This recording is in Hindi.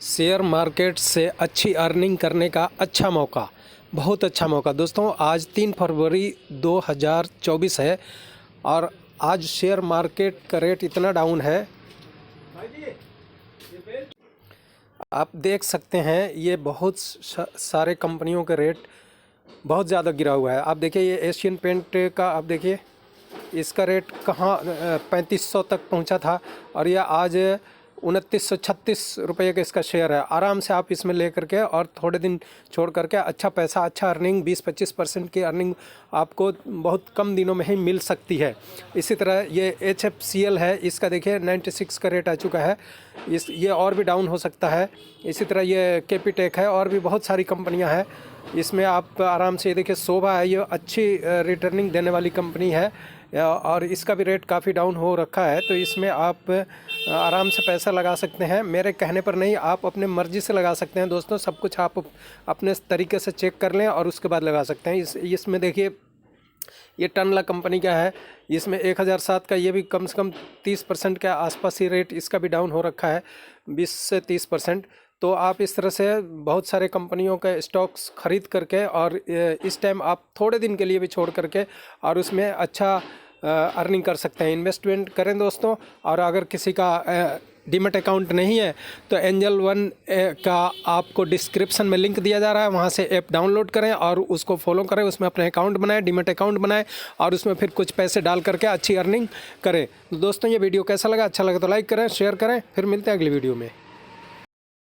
शेयर मार्केट से अच्छी अर्निंग करने का अच्छा मौका, बहुत अच्छा मौका। दोस्तों आज 3 फरवरी 2024 है और आज शेयर मार्केट का रेट इतना डाउन है, आप देख सकते हैं। ये बहुत सारे कंपनियों के रेट बहुत ज़्यादा गिरा हुआ है। आप देखिए ये एशियन पेंट का, आप देखिए इसका रेट कहाँ 3500 तक पहुंचा था और यह आज 2936 रुपये का इसका शेयर है। आराम से आप इसमें ले करके और थोड़े दिन छोड़ करके अच्छा पैसा, अच्छा अर्निंग 20-25% की अर्निंग आपको बहुत कम दिनों में ही मिल सकती है। इसी तरह ये HFCL है, इसका देखिए 96 का रेट आ चुका है। ये और भी डाउन हो सकता है। इसी तरह ये कैपिटेक है और भी बहुत सारी कंपनियां हैं। इसमें आप आराम से देखिए शोभा है, ये अच्छी रिटर्निंग देने वाली कंपनी है और इसका भी रेट काफ़ी डाउन हो रखा है। तो इसमें आप आराम से पैसा लगा सकते हैं। मेरे कहने पर नहीं, आप अपने मर्ज़ी से लगा सकते हैं। दोस्तों सब कुछ आप अपने तरीके से चेक कर लें और उसके बाद लगा सकते हैं। इसमें देखिए ये टनला कंपनी का है, इसमें 1007 का, ये भी कम से कम 30% के आसपास ही रेट इसका भी डाउन हो रखा है, 20 से 30%। तो आप इस तरह से बहुत सारे कंपनियों के स्टॉक्स खरीद करके और इस टाइम आप थोड़े दिन के लिए भी छोड़ करके और उसमें अच्छा अर्निंग कर सकते हैं। इन्वेस्टमेंट करें दोस्तों। और अगर किसी का डीमैट अकाउंट नहीं है तो एंजल वन का आपको डिस्क्रिप्शन में लिंक दिया जा रहा है, वहाँ से ऐप डाउनलोड करें और उसको फॉलो करें, उसमें अपने अकाउंट बनाएं, डीमैट अकाउंट बनाएं और उसमें फिर कुछ पैसे डाल करके अच्छी अर्निंग करें। तो दोस्तों ये वीडियो कैसा लगा? अच्छा लगा तो लाइक करें, शेयर करें। फिर मिलते हैं अगली वीडियो में।